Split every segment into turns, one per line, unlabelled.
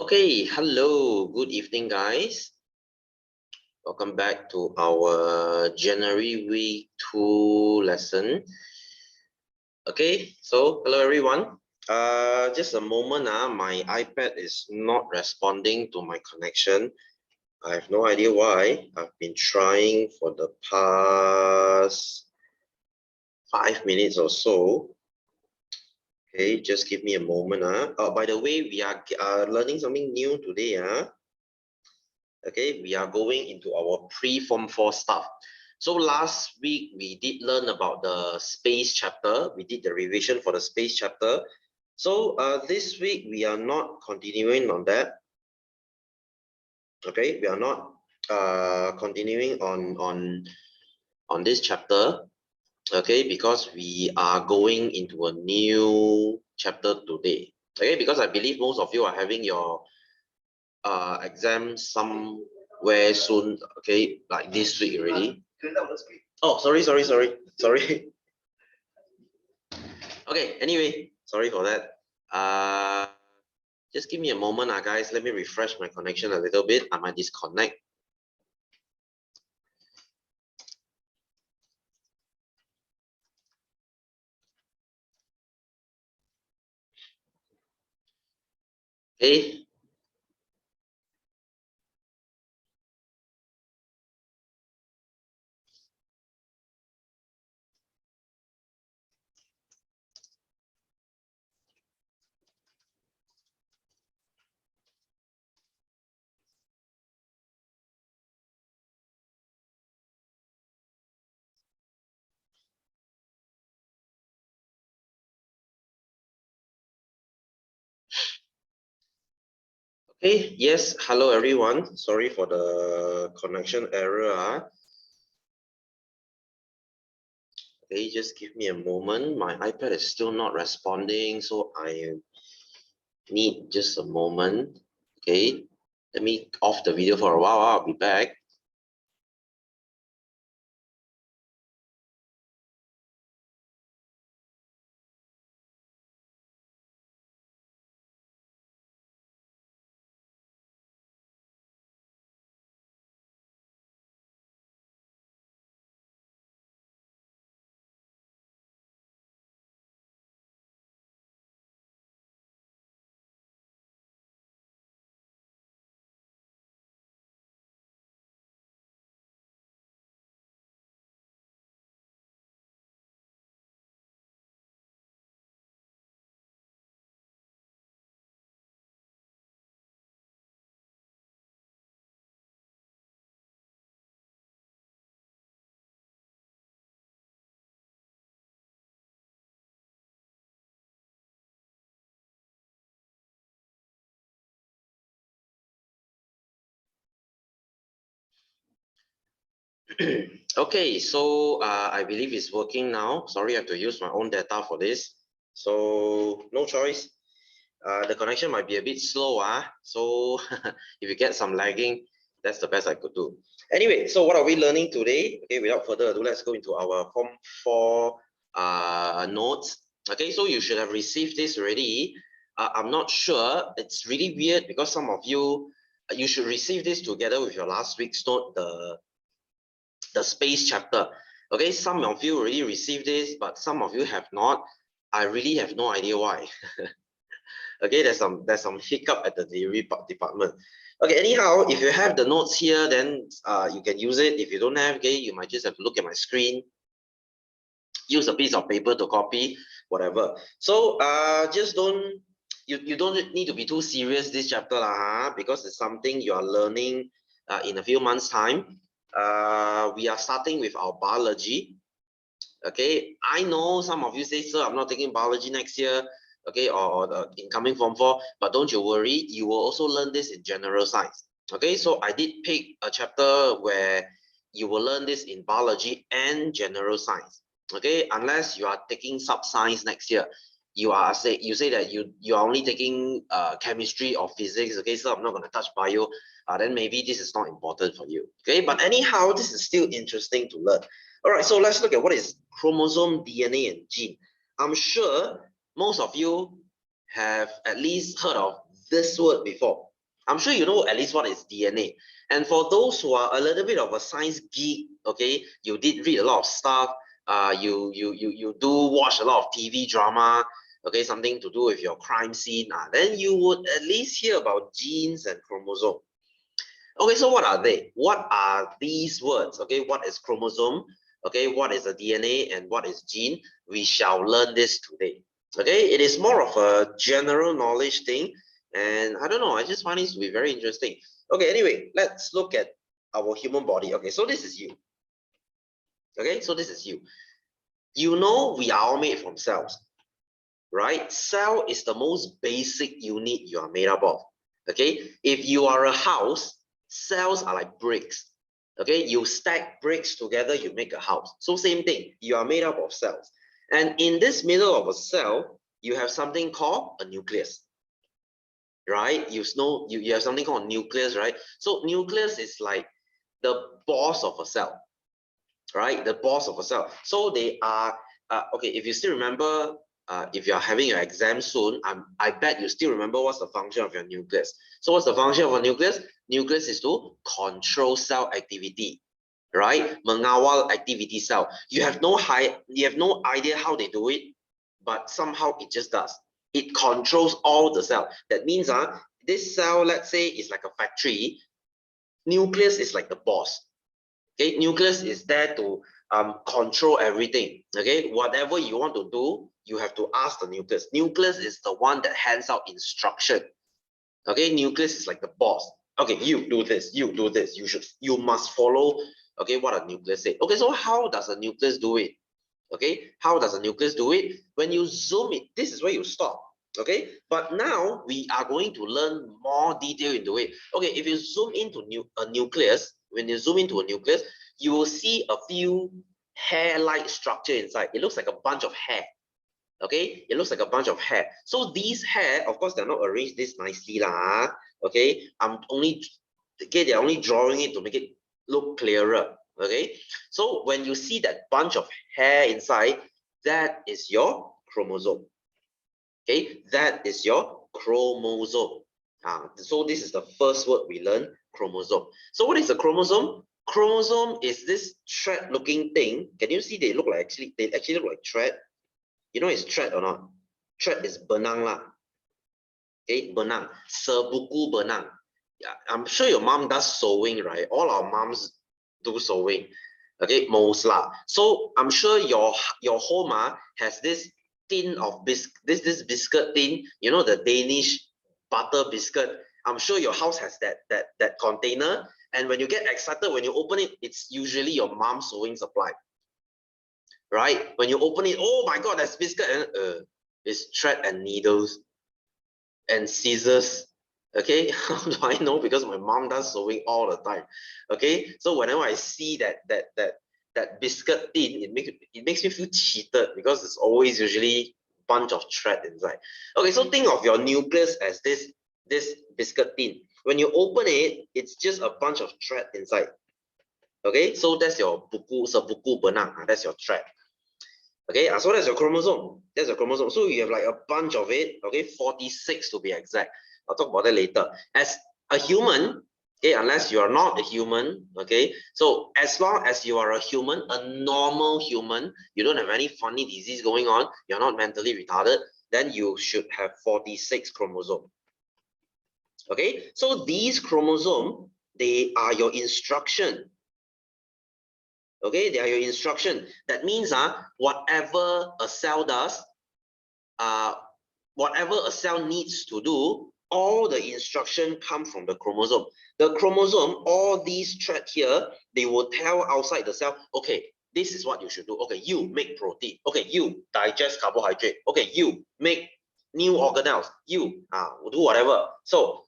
Okay, hello, good evening, guys. Welcome back to our January week 2 lesson. Okay, so hello everyone. Just a moment, my iPad is not responding to my connection. I have no idea why. I've been trying for the past 5 minutes or so. Okay, just give me a moment. Oh, by the way, we are learning something new today. Okay, we are going into our pre-form 4 stuff. So last week we did learn about the space chapter. We did the revision for the space chapter. So this week we are not continuing on that. Okay, we are not continuing on this chapter. Okay, because we are going into a new chapter today. Okay, because I believe most of you are having your exam somewhere soon, okay, like this week already. Oh, sorry. Okay, anyway, sorry for that. Just give me a moment, guys. Let me refresh my connection a little bit. I might disconnect. Okay. Okay, yes, hello everyone. Sorry for the connection error. Okay, just give me a moment. My iPad is still not responding, so I need just a moment. Okay, let me off the video for a while. I'll be back. Okay, so I believe it's working now. Sorry, I have to use my own data for this. So no choice. The connection might be a bit slow. So if you get some lagging, that's the best I could do. Anyway, so what are we learning today? Okay, without further ado, let's go into our Form 4 notes. Okay, so you should have received this already. I'm not sure. It's really weird because some of you, you should receive this together with your last week's note, the space chapter. Okay, some of you already received this, but some of you have not. I really have no idea why. Okay, there's some hiccup at the delivery department. Okay, anyhow, if you have the notes here, then you can use it. If you don't have, okay, you might just have to look at my screen, use a piece of paper to copy, whatever. So just don't you don't need to be too serious this chapter because it's something you are learning in a few months' time. We are starting with our biology. Okay, I know some of you say, sir, I'm not taking biology next year, okay, or the incoming Form 4, but don't you worry, you will also learn this in general science. Okay, so I did pick a chapter where you will learn this in biology and general science. Okay, unless you are taking sub-science next year, you say that you are only taking chemistry or physics. Okay, so I'm not going to touch bio. Then maybe this is not important for you. Okay, but anyhow, this is still interesting to learn. All right, so let's look at what is chromosome, DNA, and gene. I'm sure most of you have at least heard of this word before. I'm sure you know at least what is DNA. And for those who are a little bit of a science geek, okay, you did read a lot of stuff, you do watch a lot of TV drama, okay, something to do with your crime scene, then you would at least hear about genes and chromosome. Okay, so what are they? What are these words? Okay, what is chromosome? Okay, what is a DNA and what is gene? We shall learn this today. Okay, it is more of a general knowledge thing, and I don't know, I just find this to be very interesting. Okay, anyway, let's look at our human body. Okay, so this is you. Okay, so this is you. You know we are all made from cells, right? Cell is the most basic unit you are made up of. Okay, if you are a house, cells are like bricks. Okay, you stack bricks together, you make a house. So same thing, you are made up of cells. And in this middle of a cell, you have something called a nucleus, right? You know, you have something called nucleus, right? So nucleus is like the boss of a cell, right? The boss of a cell. So they are, okay, if you still remember, if you're having your exam soon, I bet you still remember what's the function of your nucleus. So what's the function of a nucleus? Nucleus is to control cell activity, right? Mengawal activity cell. You have no idea how they do it, but somehow it just does. It controls all the cell. That means this cell, let's say, is like a factory. Nucleus is like the boss. Okay, nucleus is there to control everything. Okay, whatever you want to do, you have to ask the nucleus. Nucleus is the one that hands out instruction. Okay, nucleus is like the boss. Okay, you do this, you do this, you must follow, okay, what a nucleus say. Okay, so how does a nucleus do it? Okay, how does a nucleus do it? When you zoom it, this is where you stop. Okay, but now we are going to learn more detail into it. Okay, if you zoom into a nucleus, when you zoom into a nucleus, you will see a few hair-like structure inside. It looks like a bunch of hair. Okay, it looks like a bunch of hair. So these hair, of course, they're not arranged this nicely lah. Okay, they're only drawing it to make it look clearer. Okay, so when you see that bunch of hair inside, that is your chromosome. Okay, that is your chromosome. So this is the first word we learn, chromosome. So what is a chromosome? Chromosome is this thread-looking thing. Can you see they actually look like thread? You know it's thread or not? Thread is benang lah. Okay, benang. Sebuku benang. Yeah, I'm sure your mom does sewing, right? All our moms do sewing. Okay, most lah. So I'm sure your home has this tin of this biscuit tin. You know the Danish butter biscuit. I'm sure your house has that container. And when you get excited, when you open it, it's usually your mom's sewing supply. Right? When you open it, oh my God, that's biscuit. And it's thread and needles and scissors. Okay, how do I know? Because my mom does sewing all the time. Okay, so whenever I see that biscuit tin, it makes me feel cheated because it's always usually a bunch of thread inside. Okay, so think of your nucleus as this biscuit tin. When you open it, it's just a bunch of thread inside. Okay, so that's your buku benang. That's your thread. Okay, so that's your chromosome. That's your chromosome. So you have like a bunch of it. Okay, 46 to be exact. I'll talk about that later. As a human, okay, unless you are not a human, okay, so as long as you are a human, a normal human, you don't have any funny disease going on, you're not mentally retarded, then you should have 46 chromosomes. Okay, so these chromosomes, they are your instruction. Okay, they are your instruction. That means whatever a cell does, whatever a cell needs to do, all the instruction come from the chromosome. The chromosome, all these threads here, they will tell outside the cell, okay, this is what you should do. Okay, you make protein. Okay, you digest carbohydrate. Okay, you make new organelles. You do whatever. So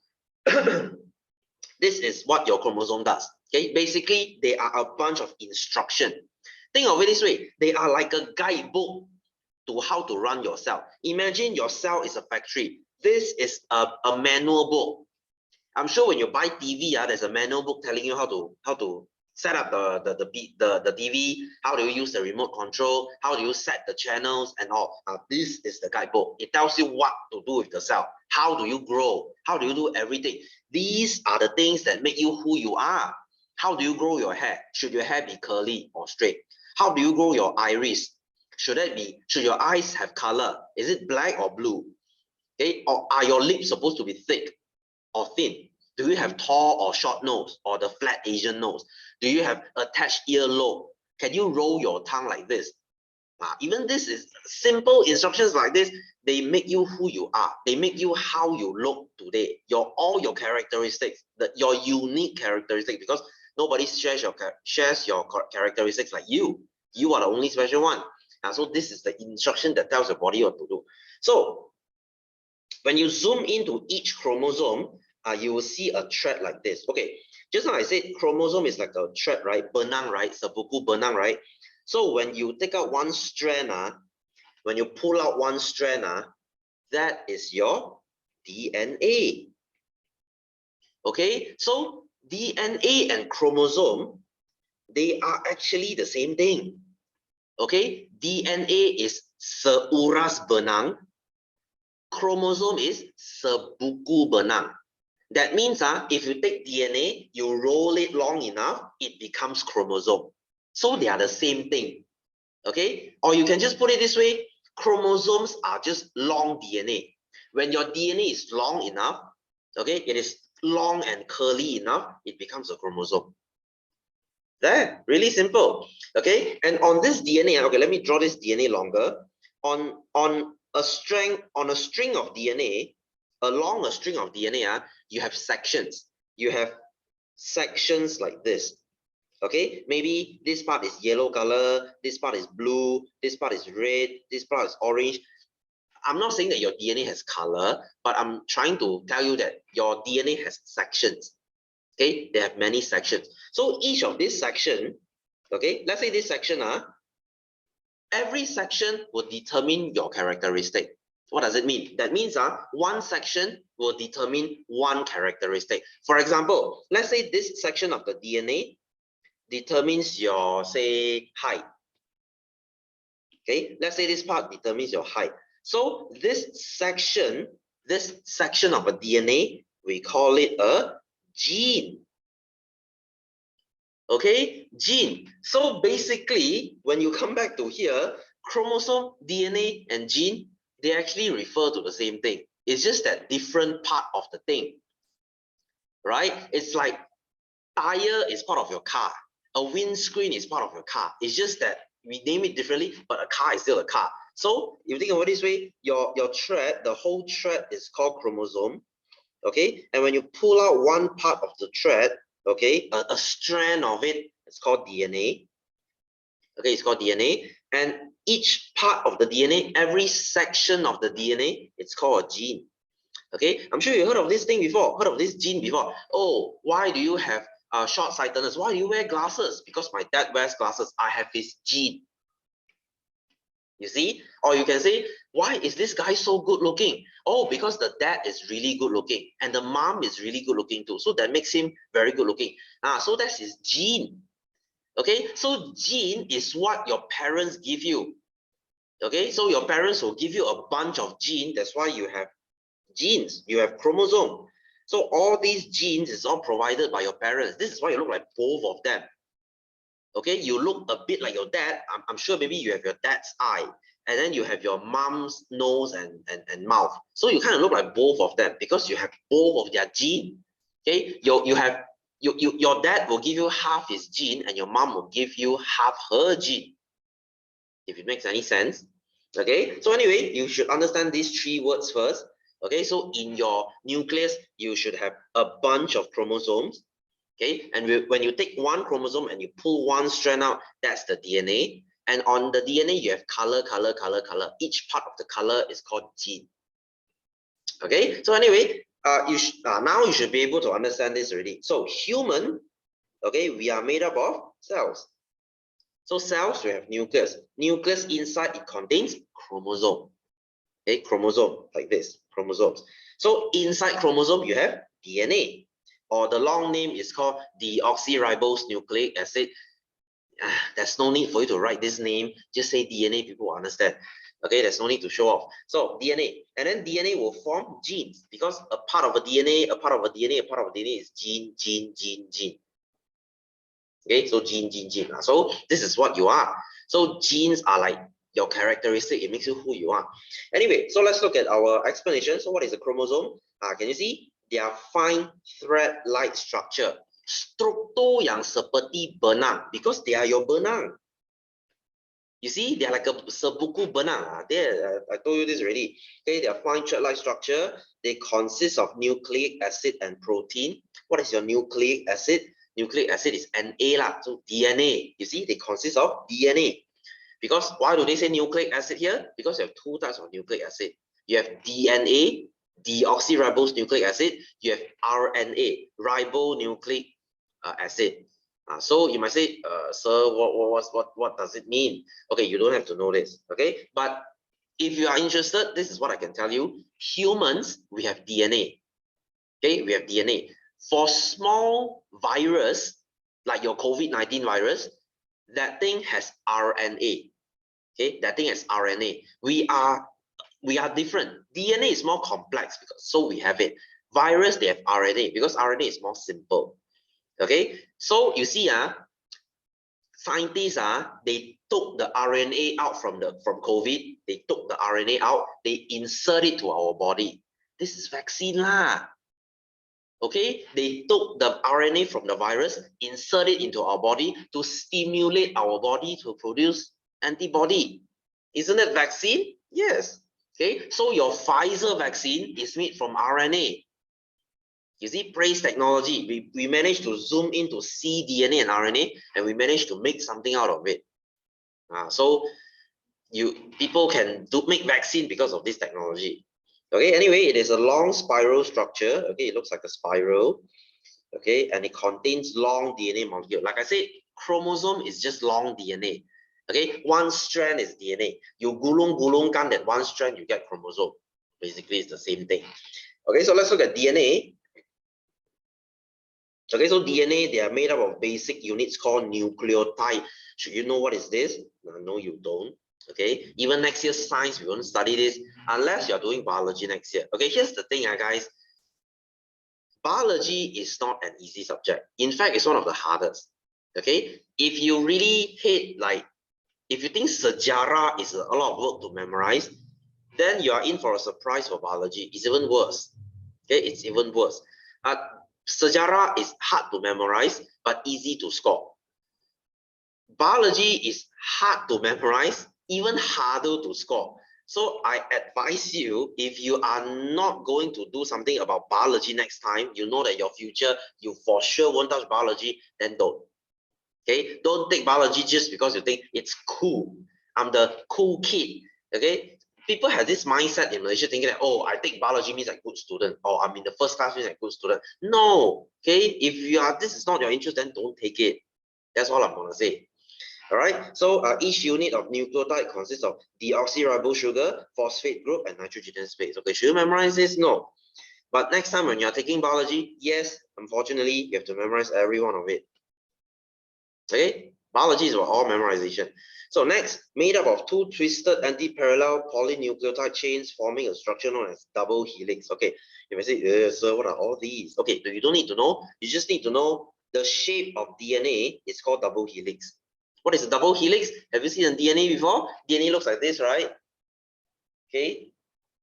this is what your chromosome does. Okay, basically they are a bunch of instruction. Think of it this way, they are like a guidebook to how to run your cell. Imagine your cell is a factory. This is a manual book. I'm sure when you buy TV, there's a manual book telling you how to set up the TV, how do you use the remote control, how do you set the channels and all. This is the guidebook. It tells you what to do with the cell. How do you grow? How do you do everything? These are the things that make you who you are. How do you grow your hair? Should your hair be curly or straight? How do you grow your iris? Should your eyes have color? Is it black or blue? Okay, or are your lips supposed to be thick or thin? Do you have tall or short nose or the flat Asian nose? Do you have attached earlobe? Can you roll your tongue like this? Even this is simple instructions like this. They make you who you are. They make you how you look today. All your characteristics, your unique characteristics, because nobody shares your characteristics like you. You are the only special one. So this is the instruction that tells your body what to do. So when you zoom into each chromosome, you will see a thread like this. Okay, just now I said chromosome is like a thread, right? Benang, right? Sebuku benang, right? So when you take out one strand, when you pull out one strand, that is your DNA. Okay, so DNA and chromosome, they are actually the same thing. Okay, DNA is seuras benang, chromosome is sebuku benang. That means if you take DNA, you roll it long enough, it becomes chromosome. So they are the same thing. Okay, or you can just put it this way, chromosomes are just long DNA. When your DNA is long enough, okay, it is long and curly enough, it becomes a chromosome. There, really simple. Okay, and on this DNA, okay, let me draw this DNA longer. On a string of DNA, along a string of DNA, you have sections. You have sections like this. Okay, maybe this part is yellow color, this part is blue, this part is red, this part is orange. I'm not saying that your DNA has color, but I'm trying to tell you that your DNA has sections. Okay, they have many sections. So each of this section, okay, let's say this section, every section will determine your characteristic. What does it mean? That means one section will determine one characteristic. For example, let's say this section of the DNA determines your, say, height. Okay, let's say this part determines your height. So this section of a DNA, we call it a gene. Okay, gene. So basically, when you come back to here, chromosome, DNA, and gene, they actually refer to the same thing. It's just that different part of the thing, right? It's like tire is part of your car. A windscreen is part of your car. It's just that we name it differently, but a car is still a car. So if you think about it this way, your thread, the whole thread is called chromosome. Okay, and when you pull out one part of the thread, okay, a strand of it, it's called DNA. Okay, it's called DNA, and each part of the DNA, every section of the DNA, it's called a gene. Okay, I'm sure you heard of this thing before, heard of this gene before. Oh, why do you have short-sightedness? Why do you wear glasses? Because my dad wears glasses. I have his gene. You see? Or you can say, why is this guy so good looking? Oh, because the dad is really good looking and the mom is really good looking too. So that makes him very good looking. So that's his gene. Okay, so gene is what your parents give you. Okay, so your parents will give you a bunch of genes. That's why you have genes, you have chromosome. So all these genes is all provided by your parents. This is why you look like both of them. Okay, you look a bit like your dad. I'm sure maybe you have your dad's eye, and then you have your mom's nose and mouth. So you kind of look like both of them because you have both of their gene. Okay, your dad will give you half his gene, and your mom will give you half her gene. If it makes any sense. Okay, so anyway, you should understand these three words first. Okay, so in your nucleus, you should have a bunch of chromosomes. Okay, and when you take one chromosome and you pull one strand out, that's the DNA. And on the DNA, you have color. Each part of the color is called gene. Okay, so anyway, now you should be able to understand this already. So human, okay, we are made up of cells. So cells, we have nucleus. Nucleus inside, it contains chromosome. Okay, chromosome, like this, chromosomes. So inside chromosome, you have DNA. or the long name is called deoxyribose nucleic acid. There's no need for you to write this name. Just say DNA, people will understand. Okay, there's no need to show off. So DNA, and then DNA will form genes, because a part of a DNA, a part of a DNA, a part of a DNA is gene, gene, gene, gene. Okay, so gene, gene, gene. So this is what you are. So genes are like your characteristic. It makes you who you are. Anyway, so let's look at our explanation. So what is a chromosome? Can you see? They are fine thread-like structure. Struktur yang seperti benang, because they are your benang. You see, they are like a sebuku benang. There, I told you this already. Okay, they are fine thread-like structure. They consist of nucleic acid and protein. What is your nucleic acid? Nucleic acid is Na lah, so DNA. You see, they consist of DNA. Because why do they say nucleic acid here? Because you have two types of nucleic acid. You have DNA, deoxyribose nucleic acid. You have RNA, ribonucleic acid. So you might say, sir, what does it mean? Okay, you don't have to know this. Okay, but if you are interested, this is what I can tell you. Humans, we have DNA. Okay, we have DNA. For small virus, like your COVID-19 virus, that thing has RNA. Okay, that thing has RNA. We are different. DNA is more complex, because so we have it. Virus, they have RNA, because RNA is more simple. Okay, so you see, scientists, they took the RNA out from COVID. They took the RNA out. They insert it to our body. This is vaccine lah. Okay, they took the RNA from the virus, insert it into our body to stimulate our body to produce antibody. Isn't that vaccine? Yes. Okay, so your Pfizer vaccine is made from RNA. You see, praise technology. We managed to zoom into cDNA and RNA, and we managed to make something out of it. So people can make vaccine because of this technology. Okay, anyway, it is a long spiral structure. Okay, it looks like a spiral. Okay, and it contains long DNA molecule. Like I said, chromosome is just long DNA. Okay, one strand is DNA. You gulung-gulungkan that one strand, you get chromosome. Basically, it's the same thing. Okay, so let's look at DNA. Okay, so DNA, they are made up of basic units called nucleotide. Should you know what is this? No, you don't. Okay, even next year science, we won't study this unless you're doing biology next year. Okay, here's the thing, guys. Biology is not an easy subject. In fact, it's one of the hardest. Okay, if you really hate, like, if you think sejarah is a lot of work to memorize, then you are in for a surprise for biology. It's even worse. Okay, it's even worse. Sejarah is hard to memorize, but easy to score. Biology is hard to memorize, even harder to score. So I advise you, if you are not going to do something about biology next time, you know that your future, you for sure won't touch biology, then don't. Okay, don't take biology just because you think it's cool. I'm the cool kid. Okay, people have this mindset in Malaysia thinking that, oh, I take biology means I'm a good student, or I'm in the first class means I'm a good student. No, okay, if this is not your interest, then don't take it. That's all I'm gonna say. All right, so each unit of nucleotide consists of deoxyribose sugar, phosphate group, and nitrogenous base. Okay, should you memorize this? No. But next time when you're taking biology, yes, unfortunately, you have to memorize every one of it. Okay, biology is about all memorization. So next, made up of two twisted anti-parallel polynucleotide chains forming a structure known as double helix. Okay, you may say, sir, what are all these? Okay, you don't need to know. You just need to know the shape of DNA is called double helix. What is a double helix? Have you seen a DNA before? DNA looks like this, right? Okay.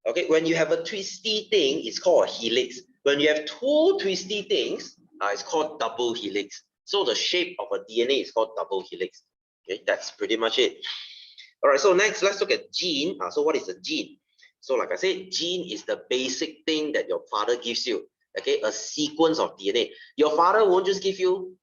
Okay, when you have a twisty thing, it's called a helix. When you have two twisty things, it's called double helix. So the shape of a DNA is called double helix. Okay, that's pretty much it. All right, so next, let's look at gene. So what is a gene? So like I said, gene is the basic thing that your father gives you. Okay, a sequence of DNA. Your father won't just give you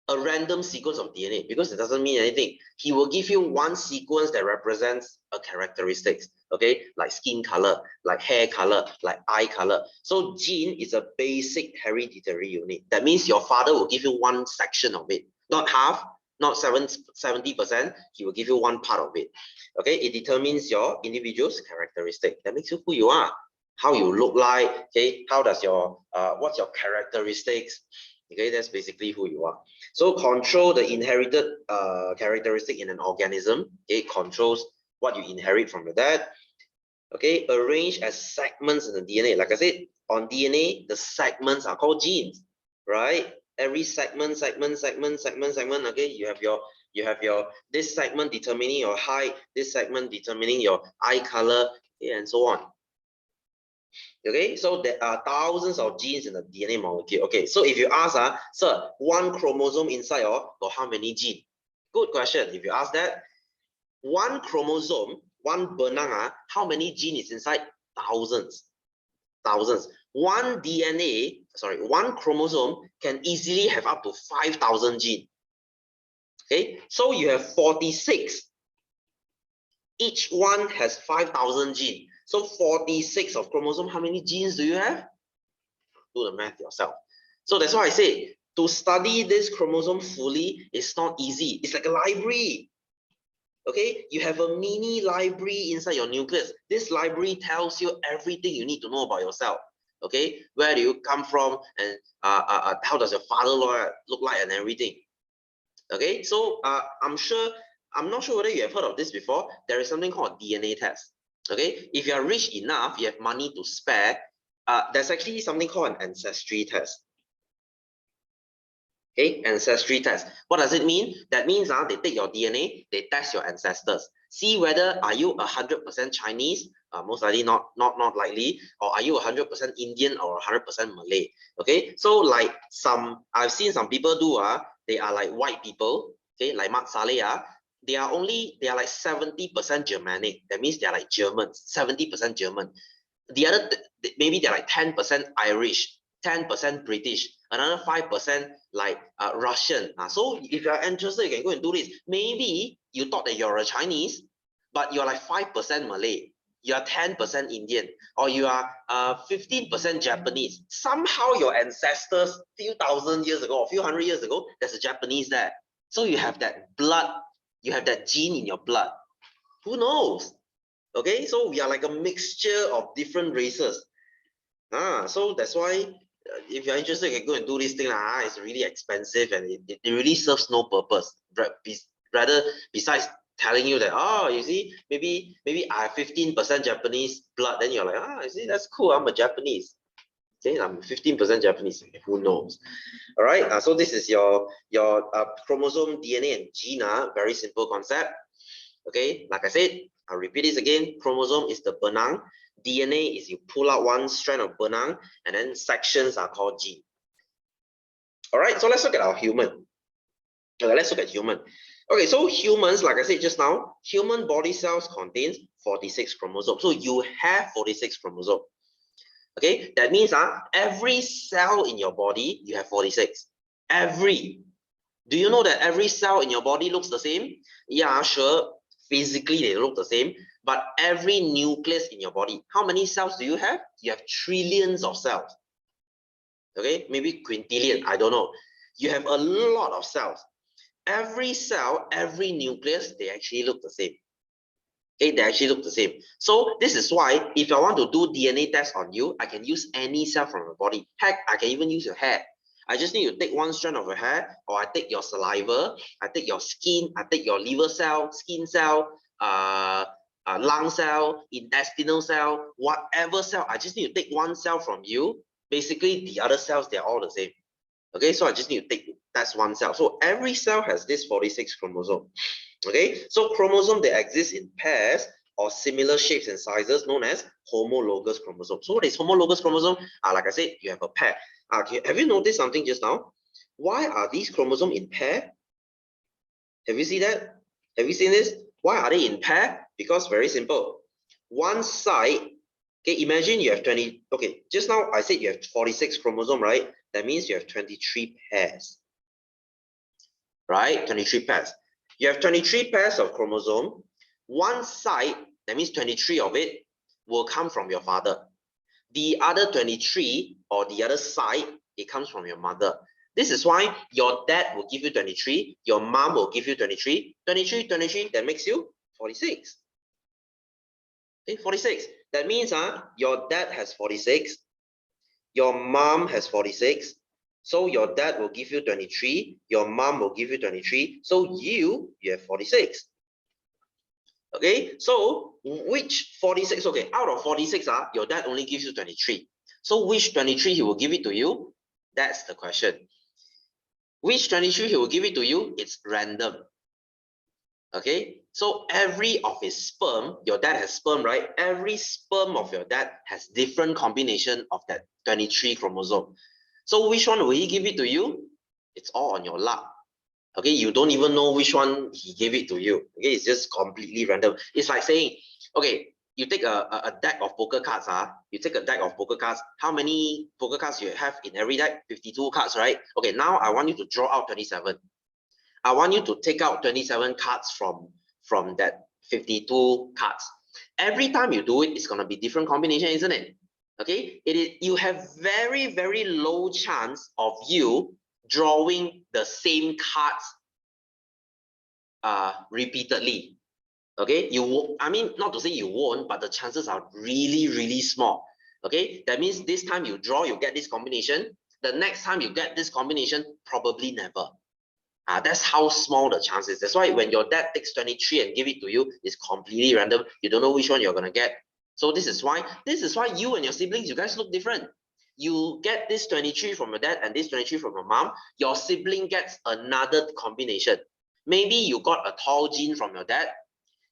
a random sequence of DNA because it doesn't mean anything. He will give you one sequence that represents a characteristics, okay, like skin color, like hair color, like eye color. So gene is a basic hereditary unit. That means your father will give you one section of it, not half, not 70%. He will give you one part of it. Okay, it determines your individual's characteristic. That makes you who you are. how you look like, okay, how does your, what's your characteristics, okay, that's basically who you are. So control the inherited characteristic in an organism, okay, controls what you inherit from your dad, okay, arranged as segments in the DNA. Like I said, on DNA, the segments are called genes, right? Every segment, okay, you have your this segment determining your height, this segment determining your eye color, okay, and so on. Okay, so there are thousands of genes in the DNA molecule. Okay, so if you ask, sir, one chromosome inside got how many genes? Good question. If you ask that, one chromosome, one benang, how many genes is inside? Thousands. Thousands. One DNA, sorry, one chromosome can easily have up to 5,000 genes. Okay, so you have 46. Each one has 5,000 genes. So 46 of chromosome, how many genes do you have? Do the math yourself. So that's why I say, to study this chromosome fully is not easy. It's like a library. Okay, you have a mini library inside your nucleus. This library tells you everything you need to know about yourself. Okay, where do you come from, and how does your father look like, and everything. Okay, so I'm not sure whether you have heard of this before. There is something called DNA test. Okay, if you are rich enough, you have money to spare, there's actually something called an ancestry test. Okay, ancestry test. What does it mean? That means they take your DNA, they test your ancestors, see whether are you 100% Chinese, most likely not likely, or are you 100% Indian or 100% Malay. Okay, so like I've seen some people do, they are like white people, okay, like Mark Saleh, they are like 70% Germanic. That means they are like Germans, 70% German. The other, maybe they're like 10% Irish, 10% British, another 5% like Russian. So if you're interested, you can go and do this. Maybe you thought that you're a Chinese, but you're like 5% Malay, you are 10% Indian, or you are 15% Japanese. Somehow your ancestors, few thousand years ago, or few hundred years ago, there's a Japanese there. So you have that blood, you have that gene in your blood. Who knows? Okay, so we are like a mixture of different races. So that's why if you're interested, you can go and do this thing. It's really expensive, and it really serves no purpose. Rather, besides telling you that, oh, you see, maybe I have 15% Japanese blood, then you're like, you see, that's cool, I'm a Japanese. Okay, I'm 15% Japanese. Who knows? All right. So this is your chromosome, DNA, and gene. Very simple concept. Okay, like I said, I'll repeat this again. Chromosome is the benang. DNA is you pull out one strand of benang, and then sections are called gene. All right, so let's look at our human. Okay, let's look at human. Okay, so humans, like I said just now, human body cells contains 46 chromosomes. So you have 46 chromosomes. Okay, that means every cell in your body, you have 46. Every. Do you know that every cell in your body looks the same? Yeah, sure. Physically, they look the same. But every nucleus in your body, how many cells do you have? You have trillions of cells. Okay, maybe quintillion, I don't know. You have a lot of cells. Every cell, every nucleus, they actually look the same. Okay, they actually look the same. So this is why if I want to do DNA test on you, I can use any cell from your body. Heck, I can even use your hair. I just need to take one strand of your hair, or I take your saliva, I take your skin, I take your liver cell, skin cell, lung cell, intestinal cell, whatever cell. I just need to take one cell from you. Basically, the other cells, they're all the same. Okay, so I just need to take, that's one cell. So every cell has this 46 chromosome. Okay, so chromosome, they exist in pairs or similar shapes and sizes known as homologous chromosome. So what is homologous chromosome? Like I said, you have a pair. Okay, have you noticed something just now? Why are these chromosomes in pair? Have you seen that? Have you seen this? Why are they in pair? Because very simple. One side, okay, imagine you have 20, okay, just now I said you have 46 chromosome, right? That means you have 23 pairs, right? 23 pairs. You have 23 pairs of chromosome. One side, that means 23 of it, will come from your father. The other 23, or the other side, it comes from your mother. This is why your dad will give you 23, your mom will give you 23, 23, 23, that makes you 46. Okay, 46. That means your dad has 46, your mom has 46. So your dad will give you 23, your mom will give you 23. So you have 46. Okay, so which 46? Okay, out of 46, your dad only gives you 23. So which 23 he will give it to you? That's the question. Which 23 he will give it to you? It's random. Okay, so every of his sperm, your dad has sperm, right? Every sperm of your dad has different combination of that 23 chromosome. So which one will he give it to you? It's all on your luck. Okay, you don't even know which one he gave it to you. Okay, it's just completely random. It's like saying, okay, you take a deck of poker cards. You take a deck of poker cards. How many poker cards you have in every deck? 52 cards, right? Okay, now I want you to draw out 27. I want you to take out 27 cards from that 52 cards. Every time you do it, it's going to be different combination, isn't it? Okay, you have very, very low chance of you drawing the same cards repeatedly. Okay, I mean, not to say you won't, but the chances are really, really small. Okay, that means this time you draw, you get this combination. The next time you get this combination, probably never. That's how small the chance is. That's why when your dad takes 23 and give it to you, it's completely random. You don't know which one you're gonna get. So this is why you and your siblings, you guys look different. You get this 23 from your dad and this 23 from your mom. Your sibling gets another combination. Maybe you got a tall gene from your dad.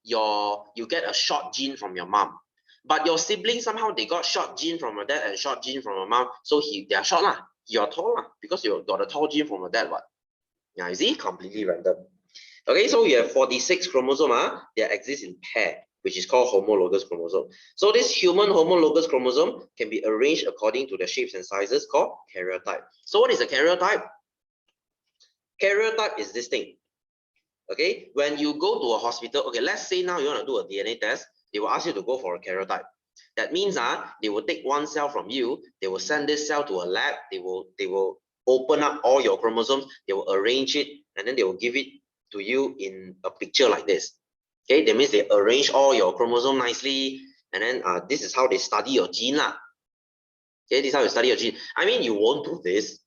You get a short gene from your mom. But your siblings, somehow they got short gene from your dad and short gene from your mom. So they are short You're tall because you got a tall gene from your dad. What? Yeah, you see, completely random. Okay, so you have 46 chromosome that exist in pair, which is called homologous chromosome. So this human homologous chromosome can be arranged according to the shapes and sizes called karyotype. So what is a karyotype? Karyotype is this thing. Okay, when you go to a hospital, okay, let's say now you want to do a DNA test, they will ask you to go for a karyotype. That means they will take one cell from you, they will send this cell to a lab, they will open up all your chromosomes, they will arrange it, and then they will give it to you in a picture like this. Okay, that means they arrange all your chromosome nicely, and then this is how they study your gene Okay, this is how you study your gene. I mean, you won't do this.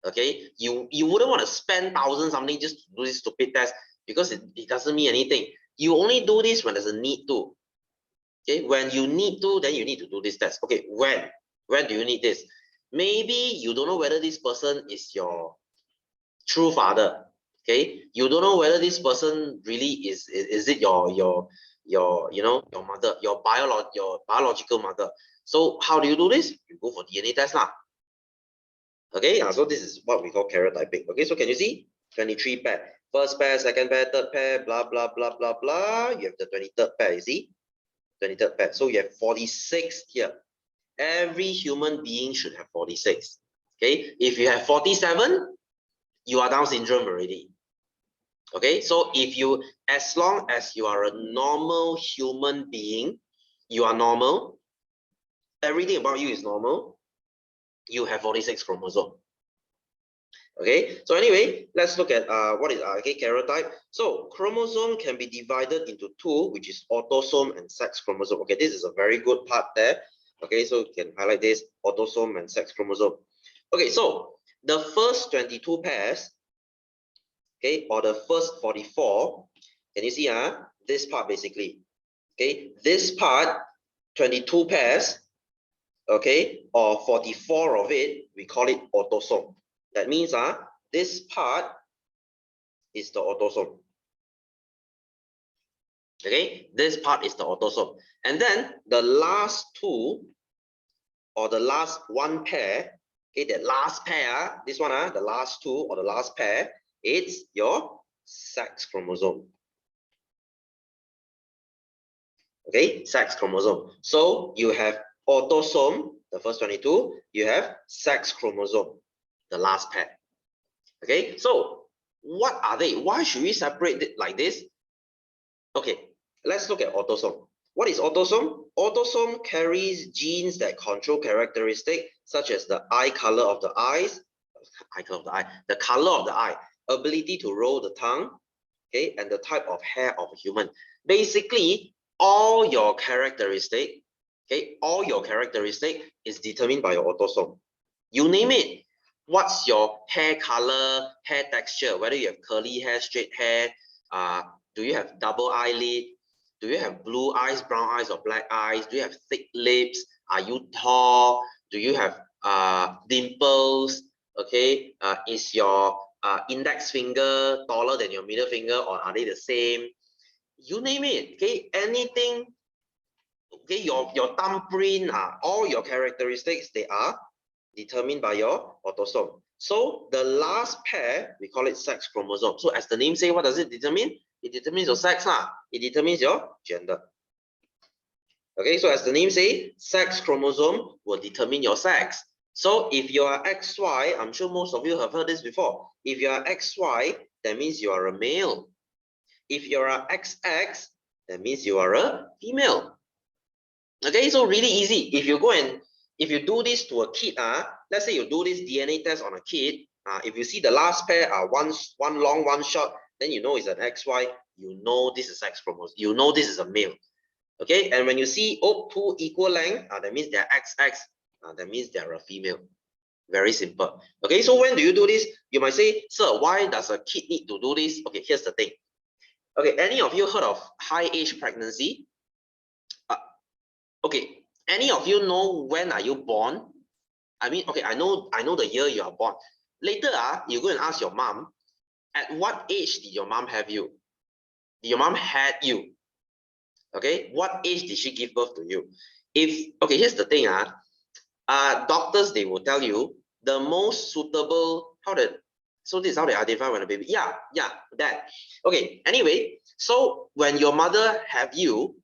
Okay, you wouldn't want to spend thousands something just to do this stupid test because it doesn't mean anything. You only do this when there's a need to. Okay, when you need to, then you need to do this test. Okay, when do you need this? Maybe you don't know whether this person is your true father. Okay, you don't know whether this person really is it your mother, your biological mother. So how do you do this? You go for DNA test Okay, so this is what we call karyotyping. Okay, so can you see 23 pair, first pair, second pair, third pair, blah blah blah blah blah. You have the 23rd pair. You see, 23rd pair. So you have 46 here. Every human being should have 46. Okay, if you have 47, you are Down syndrome already. Okay, so as long as you are a normal human being, you are normal, everything about you is normal, you have 46 chromosome. Okay, so anyway, let's look at what is karyotype. So chromosome can be divided into two, which is autosome and sex chromosome. Okay, this is a very good part there. Okay, so you can highlight this, autosome and sex chromosome. Okay, so the first 22 pairs, okay, or the first 44, can you see this part basically? Okay, this part, 22 pairs, okay, or 44 of it, we call it autosome. That means this part is the autosome. Okay, this part is the autosome. And then the last two, or the last one pair, okay, the last pair, this one, the last two or the last pair, it's your sex chromosome. Okay, sex chromosome. So you have autosome, the first 22, you have sex chromosome, the last pair. Okay, so what are they? Why should we separate it like this? Okay, let's look at autosome. What is autosome? Autosome carries genes that control characteristics such as the eye color of the eyes, the color of the eye, ability to roll the tongue, okay, and the type of hair of a human. Basically, all your characteristics, Okay, all your characteristic is determined by your autosome. You name it. What's your hair color, hair texture, whether you have curly hair, straight hair, do you have double eyelid, do you have blue eyes, brown eyes, or black eyes, do you have thick lips, are you tall, do you have dimples, okay, is your index finger taller than your middle finger, or are they the same? You name it, okay, anything, okay, your thumbprint, all your characteristics, they are determined by your autosome. So the last pair, we call it sex chromosome. So as the name say, what does it determine? It determines your sex, it determines your gender. Okay, so as the name say, sex chromosome will determine your sex. So if you are XY, I'm sure most of you have heard this before. If you are XY, that means you are a male. If you are XX, that means you are a female. Okay, so really easy. If you do this to a kid, let's say you do this DNA test on a kid, if you see the last pair are one long, one short, then you know it's an XY, you know this is sex chromosome, you know this is a male. Okay, and when you see two equal length, that means they're XX, that means they're a female. Very simple. Okay, so when do you do this? You might say, sir, why does a kid need to do this? Okay, here's the thing. Okay, any of you heard of high age pregnancy? Okay, any of you know when are you born? I mean, okay, I know the year you are born. Later, you go and ask your mom, at what age did your mom have you? Did your mom had you? Okay, what age did she give birth to you? Okay, here's the thing, doctors, they will tell you the most suitable, so this is how they identify when a baby, that. Okay, anyway, so when your mother have you,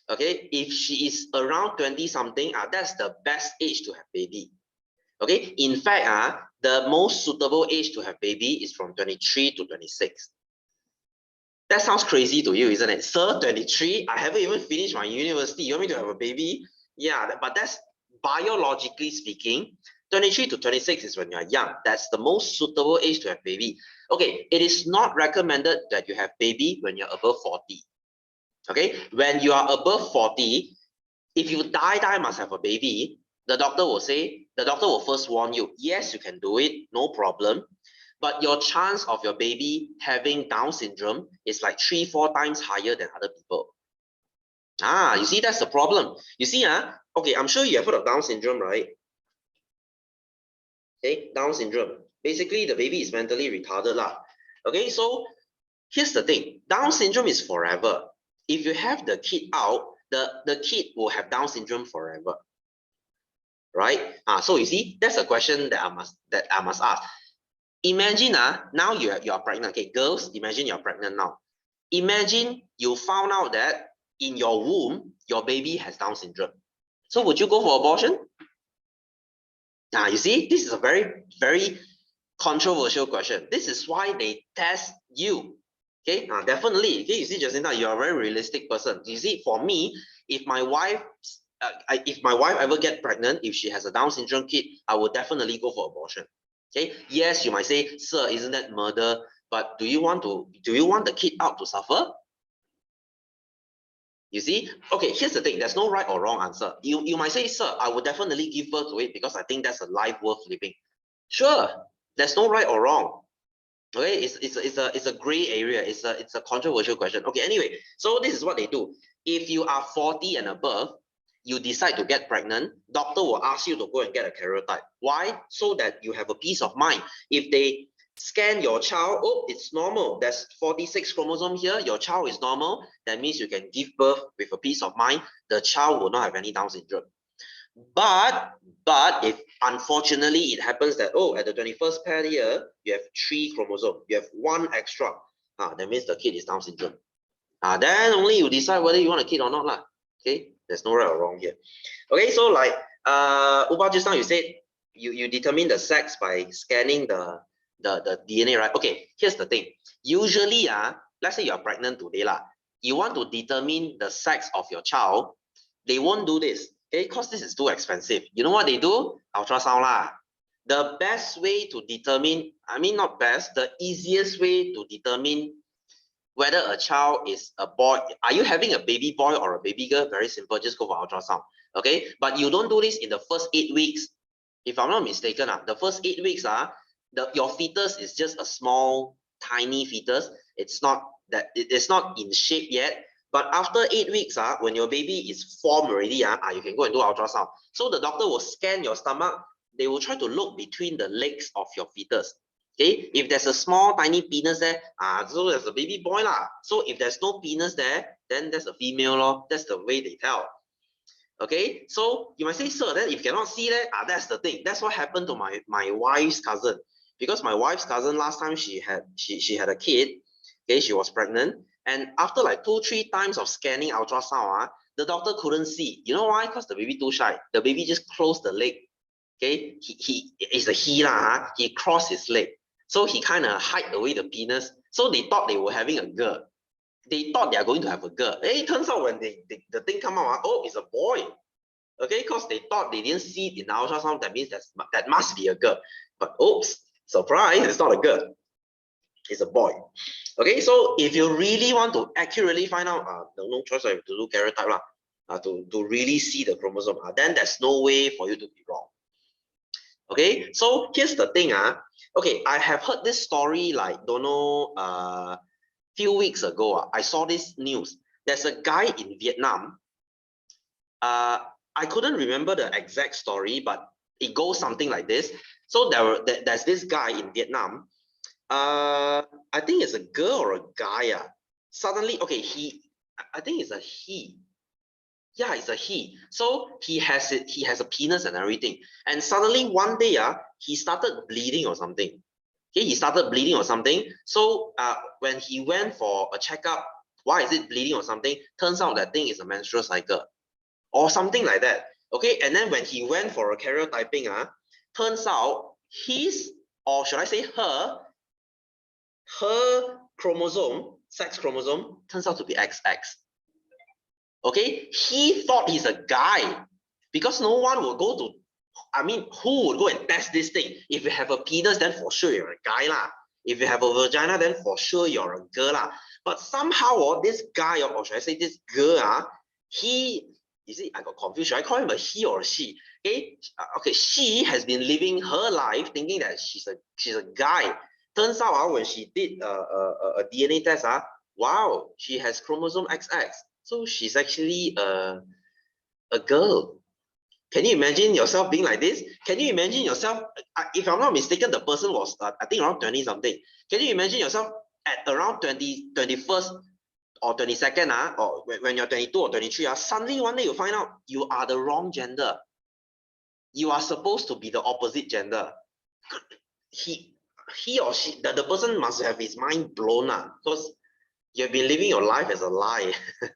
okay, if she is around 20 something, that's the best age to have baby. Okay, in fact, the most suitable age to have baby is from 23 to 26. That sounds crazy to you, isn't it? Sir, 23, I haven't even finished my university, you want me to have a baby? Yeah, but that's biologically speaking, 23 to 26 is when you're young. That's the most suitable age to have baby. Okay, it is not recommended that you have baby when you're above 40. Okay, when you are above 40, if you die must have a baby, the doctor will first warn you, yes, you can do it, no problem, but your chance of your baby having Down syndrome is like 3-4 times higher than other people. You see, that's the problem. You see, okay, I'm sure you have heard of Down syndrome, right? Okay, Down syndrome. Basically, the baby is mentally retarded lah. Okay, so here's the thing. Down syndrome is forever. If you have the kid out, the kid will have Down syndrome forever. Right? So you see, that's a question that I must ask. Imagine now you are pregnant. Okay, girls, imagine you're pregnant now. Imagine you found out that in your womb, your baby has Down syndrome. So would you go for abortion? You see, this is a very, very controversial question. This is why they test you. Okay, definitely. Okay, you see, Jacinta, you're a very realistic person. You see, for me, if my wife ever get pregnant, if she has a Down syndrome kid, I will definitely go for abortion. Okay, yes, you might say, sir, isn't that murder? But do you want the kid out to suffer? You see, okay, here's the thing, there's no right or wrong answer. You might say, sir, I would definitely give birth to it because I think that's a life worth living. Sure, there's no right or wrong. Okay, it's a gray area. It's a controversial question. Okay, anyway, so this is what they do. If you are 40 and above, you decide to get pregnant, doctor will ask you to go and get a karyotype. Why? So that you have a peace of mind. If they scan your child, oh, it's normal. There's 46 chromosomes here. Your child is normal. That means you can give birth with a peace of mind. The child will not have any Down syndrome. But if unfortunately it happens that, oh, at the 21st pair here, you have 3 chromosomes, you have 1 extra, that means the kid is Down syndrome. Then only you decide whether you want a kid or not lah. Okay, there's no right or wrong here. Okay, so like Uba just now you said you determine the sex by scanning the DNA, right? Okay, here's the thing. Usually, let's say you're pregnant today lah, you want to determine the sex of your child, they won't do this. Okay, because this is too expensive. You know what they do? Ultrasound lah. The best way to determine, I mean not best, the easiest way to determine whether a child is a boy, are you having a baby boy or a baby girl? Very simple, just go for ultrasound. Okay, but you don't do this in the first 8 weeks. If I'm not mistaken, the first 8 weeks, your fetus is just a small, tiny fetus. It's not in shape yet. But after 8 weeks, when your baby is formed already, you can go and do ultrasound. So the doctor will scan your stomach. They will try to look between the legs of your fetus. Okay, if there's a small tiny penis there, so there's a baby boy lah. So if there's no penis there, then that's a female lor. That's the way they tell. Okay, so you might say, sir, then if you cannot see that, that's the thing. That's what happened to my wife's cousin. Because my wife's cousin last time she had a kid, okay, she was pregnant, and after like 2-3 times of scanning ultrasound, the doctor couldn't see. You know why? Because the baby too shy. The baby just closed the leg. Okay, it's a he lah, he crossed his leg. So he kind of hide away the penis. So they thought they were having a girl. They thought they are going to have a girl. Hey, it turns out when the thing come out, oh, it's a boy. Okay, because they thought they didn't see it in ultrasound, that means that must be a girl. But oops, surprise, it's not a girl. It's a boy. Okay, so if you really want to accurately find out, no choice, I have to do karyotype lah, to really see the chromosome, then there's no way for you to be wrong. Okay, so here's the thing, okay, I have heard this story like, don't know, few weeks ago, I saw this news. There's a guy in Vietnam. I couldn't remember the exact story, but it goes something like this. So there's this guy in Vietnam. I think it's a girl or a guy. Suddenly, okay, I think it's a he. Yeah, it's a he. So he has a penis and everything. And suddenly one day, he started bleeding or something. Okay, he started bleeding or something. So when he went for a checkup, why is it bleeding or something? Turns out that thing is a menstrual cycle or something like that. Okay, and then when he went for a karyotyping, turns out his, or should I say her chromosome, sex chromosome, turns out to be XX. Okay, he thought he's a guy because no one will go to, I mean, who would go and test this thing? If you have a penis, then for sure you're a guy lah. If you have a vagina, then for sure you're a girl lah. But somehow, this guy, or should I say this girl, you see, I got confused. Should I call him a he or a she? Okay, okay, she has been living her life thinking that she's a guy. Turns out, when she did a DNA test, wow, she has chromosome XX. So she's actually a girl. Can you imagine yourself being like this? Can you imagine yourself, if I'm not mistaken, the person was, I think around 20 something. Can you imagine yourself at around 21st or 22nd, or when you're 22 or 23, suddenly one day you find out you are the wrong gender. You are supposed to be the opposite gender. He or she, the person must have his mind blown, because you've been living your life as a lie.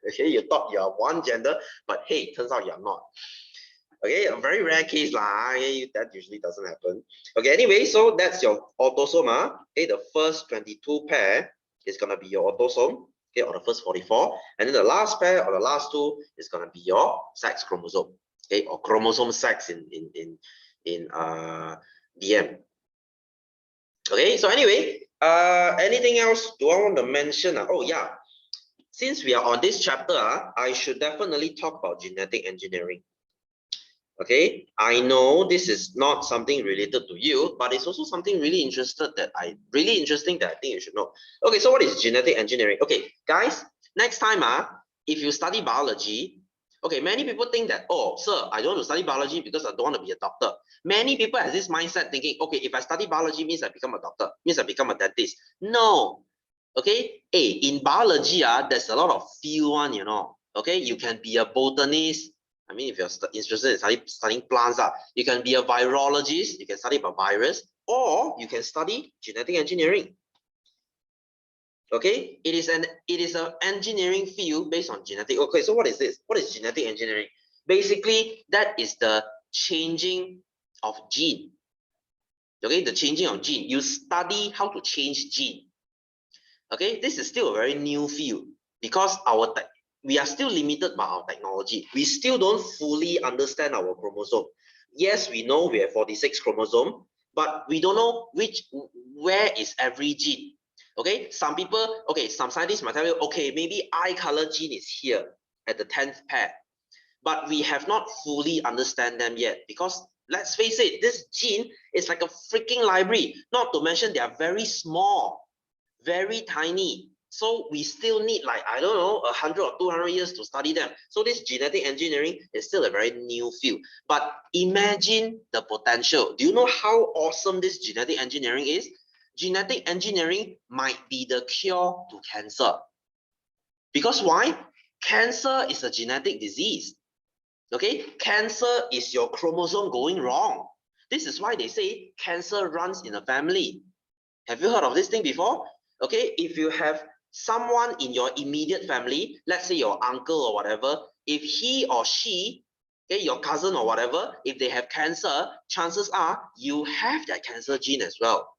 Okay, you thought you're one gender, but hey, turns out you're not. Okay, a very rare case lah. That usually doesn't happen. Okay, anyway, so that's your autosome. Okay, the first 22 pair is gonna be your autosome. Okay, or the first 44, and then the last pair or the last 2 is gonna be your sex chromosome. Okay, or chromosome sex in DM. Okay, so anyway, anything else do I want to mention? Oh yeah, since we are on this chapter, I should definitely talk about genetic engineering. Okay, I know this is not something related to you, but it's also something really interesting that I think you should know. Okay, so what is genetic engineering? Okay, guys, next time, if you study biology, okay, many people think that, oh, sir, I don't want to study biology because I don't want to be a doctor. Many people have this mindset thinking, okay, if I study biology means I become a doctor, means I become a dentist. No, okay, hey, in biology, there's a lot of field one, you know. Okay, you can be a botanist. I mean, if you're interested in studying plants, you can be a virologist, you can study about virus, or you can study genetic engineering. Okay, it is an engineering field based on genetic. Okay, so what is this? What is genetic engineering? Basically, that is the changing of gene. Okay, the changing of gene. You study how to change gene. Okay, this is still a very new field because we are still limited by our technology. We still don't fully understand our chromosome. Yes, we know we have 46 chromosome, but we don't know where is every gene. Okay, some scientists might tell you, okay, maybe eye color gene is here at the 10th pair. but we have not fully understand them yet, because let's face it, this gene is like a freaking library, not to mention they are very small, very tiny. So we still need, like, I don't know, 100 or 200 years to study them. So this genetic engineering is still a very new field. But imagine the potential. Do you know how awesome this genetic engineering is? Genetic engineering might be the cure to cancer. Because why? Cancer is a genetic disease. Okay, cancer is your chromosome going wrong. This is why they say cancer runs in a family. Have you heard of this thing before? Okay, if you have someone in your immediate family, let's say your uncle or whatever, if he or she, okay, your cousin or whatever, if they have cancer, chances are you have that cancer gene as well.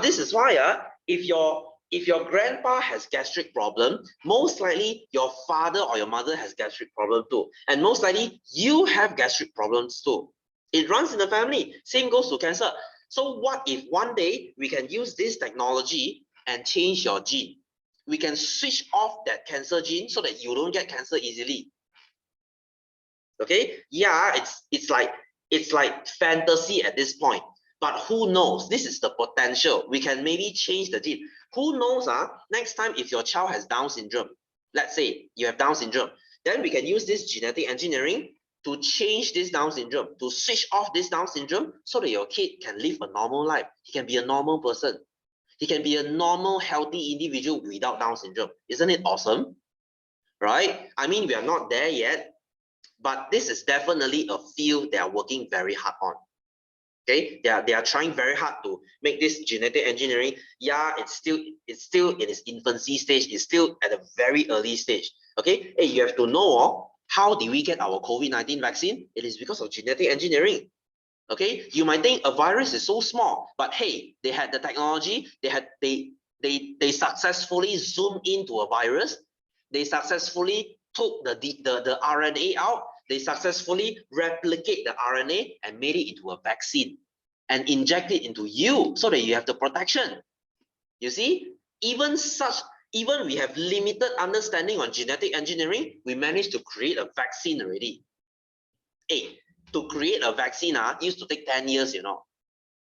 This is why if your grandpa has gastric problem, most likely your father or your mother has gastric problem too. And most likely you have gastric problems too. It runs in the family. Same goes to cancer. So what if one day we can use this technology and change your gene? We can switch off that cancer gene so that you don't get cancer easily. Okay? Yeah, it's like fantasy at this point. But who knows? This is the potential. We can maybe change the gene. Who knows? Next time if your child has Down syndrome, let's say you have Down syndrome, then we can use this genetic engineering to change this Down syndrome, to switch off this Down syndrome so that your kid can live a normal life. He can be a normal person. He can be a normal, healthy individual without Down syndrome. Isn't it awesome? Right? I mean, we are not there yet, but this is definitely a field they are working very hard on. Okay, they are trying very hard to make this genetic engineering. Yeah, it's still in its infancy stage. It's still at a very early stage. Okay, hey, you have to know how did we get our COVID-19 vaccine? It is because of genetic engineering. Okay, you might think a virus is so small, but hey, they had the technology. They successfully zoomed into a virus. They successfully took the RNA out. They successfully replicate the RNA and made it into a vaccine and inject it into you so that you have the protection. You see, even we have limited understanding on genetic engineering, we managed to create a vaccine already. Hey, to create a vaccine used to take 10 years,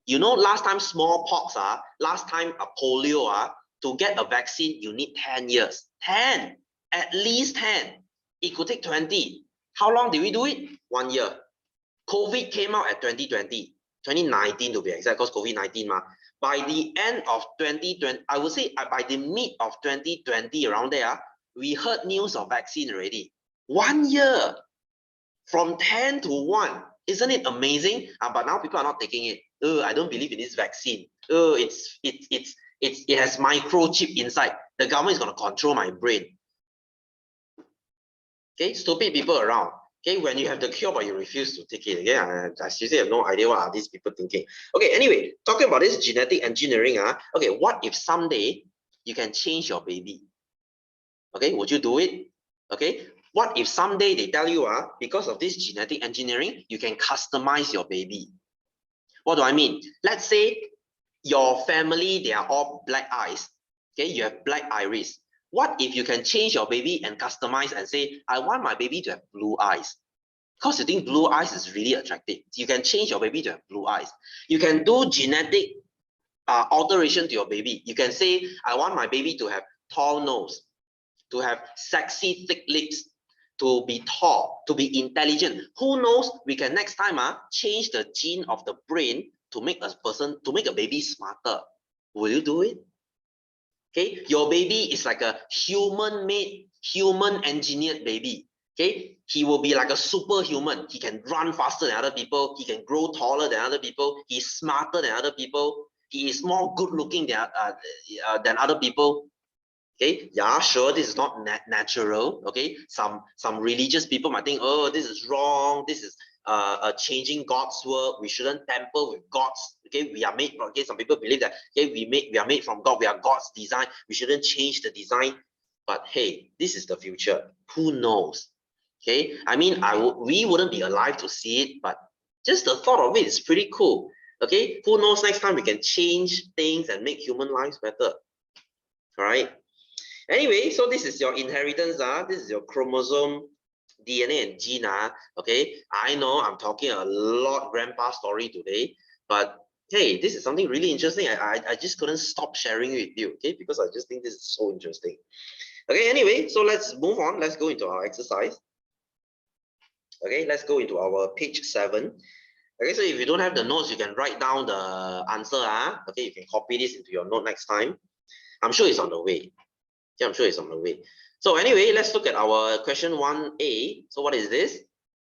last time smallpox, last time polio, to get a vaccine, you need 10 years. 10, at least 10. It could take 20. How long did we do it? 1 year. COVID came out at 2020, 2019 to be exact, because COVID-19. By the end of 2020, I would say by the mid of 2020, around there, we heard news of vaccine already. 1 year. From 10 to 1. Isn't it amazing? But now people are not taking it. I don't believe in this vaccine. It has microchip inside. The government is going to control my brain. Okay, stupid people around. Okay, when you have the cure but you refuse to take it, again, I seriously have no idea what are these people thinking. Okay, anyway, talking about this genetic engineering, okay, what if someday you can change your baby? Okay, would you do it? Okay, what if someday they tell you, because of this genetic engineering, you can customize your baby? What do I mean? Let's say your family, they are all black eyes. Okay, you have black iris. What if you can change your baby and customize and say, I want my baby to have blue eyes? Because you think blue eyes is really attractive. You can change your baby to have blue eyes. You can do genetic alteration to your baby. You can say, I want my baby to have tall nose, to have sexy thick lips, to be tall, to be intelligent. Who knows, we can next time change the gene of the brain to make a baby smarter. Will you do it? Okay, your baby is like a human-made, human-engineered baby. Okay, he will be like a superhuman. He can run faster than other people. He can grow taller than other people. He's smarter than other people. He is more good-looking than other people. Okay, yeah, sure, this is not natural. Okay, some religious people might think, oh, this is wrong. This is changing God's work. We shouldn't tamper with God's. Okay, we are made. Okay, some people believe that. Okay, we are made from God. We are God's design. We shouldn't change the design. But hey, this is the future. Who knows? Okay, I mean, we wouldn't be alive to see it, but just the thought of it is pretty cool. Okay, who knows? Next time we can change things and make human lives better. All right. Anyway, so this is your inheritance. This is your chromosome DNA and gene, okay, I know I'm talking a lot grandpa story today, but hey, this is something really interesting. I just couldn't stop sharing with you, okay, because I just think this is so interesting. Okay, anyway, so let's move on. Let's go into our exercise. Okay, let's go into our page 7. Okay, so if you don't have the notes, you can write down the answer. Okay, you can copy this into your note next time. I'm sure it's on the way. Yeah, I'm sure it's on the way. So anyway, let's look at our question 1A. So what is this?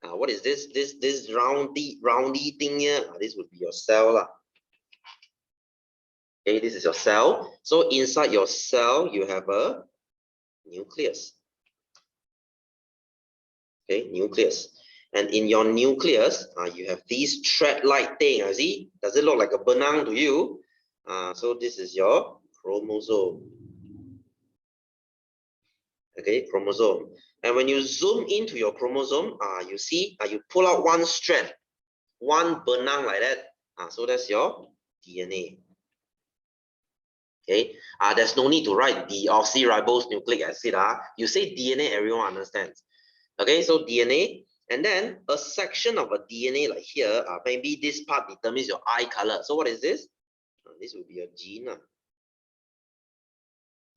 What is this? This roundy thing here? This would be your cell. Okay, this is your cell. So inside your cell, you have a nucleus. Okay, nucleus. And in your nucleus, you have this thread-like thing. See, does it look like a benang to you? So this is your chromosome. Okay, chromosome. And when you zoom into your chromosome, you see, you pull out one strand, one benang like that. So that's your DNA. Okay, there's no need to write deoxyribose nucleic acid. You say DNA, everyone understands. Okay, so DNA, and then a section of a DNA like here, maybe this part determines your eye color. So what is this? This will be your gene.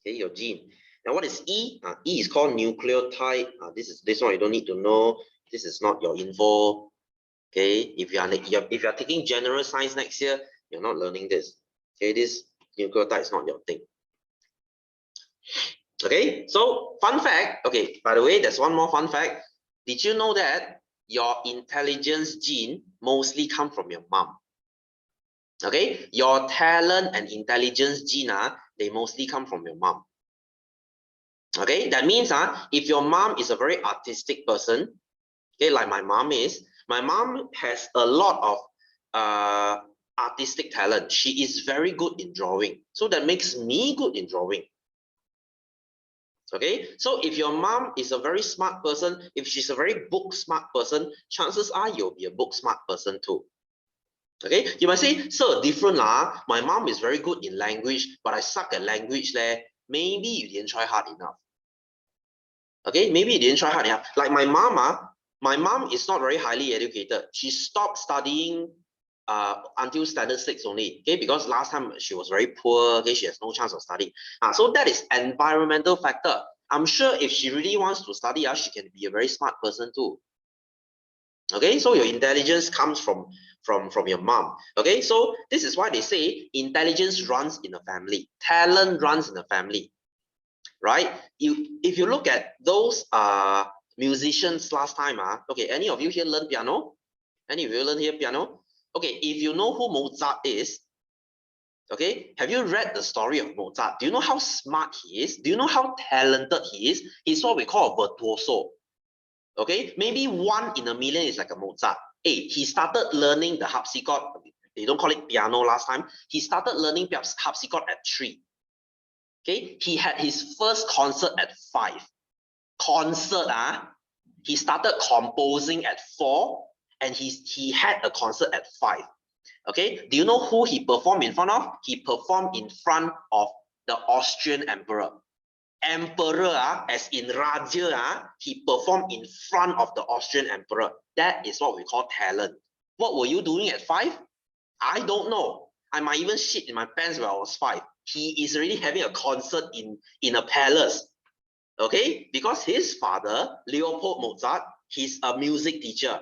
Okay, your gene. Now what is E? E is called nucleotide. This one you don't need to know. This is not your info. Okay, if you are taking general science next year, you're not learning this. Okay, this nucleotide is not your thing. Okay, so fun fact. Okay, by the way, there's one more fun fact. Did you know that your intelligence gene mostly come from your mom? Okay, your talent and intelligence gene, they mostly come from your mom. Okay, that means if your mom is a very artistic person, okay, like my mom has a lot of artistic talent. She is very good in drawing. So that makes me good in drawing. Okay, so if your mom is a very smart person, if she's a very book smart person, chances are you'll be a book smart person too. Okay, you might say, sir, different lah. My mom is very good in language, but I suck at language there. Maybe you didn't try hard enough. Okay, maybe you didn't try hard enough. Like my mom is not very highly educated. She stopped studying until standard 6 only. Okay, because last time she was very poor. Okay, she has no chance of studying. So that is environmental factor. I'm sure if she really wants to study, she can be a very smart person too. Okay, so your intelligence comes from your mom. Okay, so this is why they say intelligence runs in a family, talent runs in a family, right? If you look at those musicians last time, okay, any of you here learn piano? Any of you learn here piano? Okay, if you know who Mozart is, okay, have you read the story of Mozart? Do you know how smart he is? Do you know how talented he is? He's what we call a virtuoso. Okay, maybe 1 in a million is like a Mozart. Hey, he started learning the harpsichord. They don't call it piano last time. He started learning harpsichord at 3. Okay, he had his first concert at 5. Concert, he started composing at 4, and he had a concert at 5. Okay, do you know who he performed in front of? He performed in front of the Austrian emperor. Emperor, as in Raja, he performed in front of the Austrian emperor. That is what we call talent. What were you doing at 5? I don't know. I might even shit in my pants when I was 5. He is already having a concert in a palace. Okay, because his father, Leopold Mozart, he's a music teacher.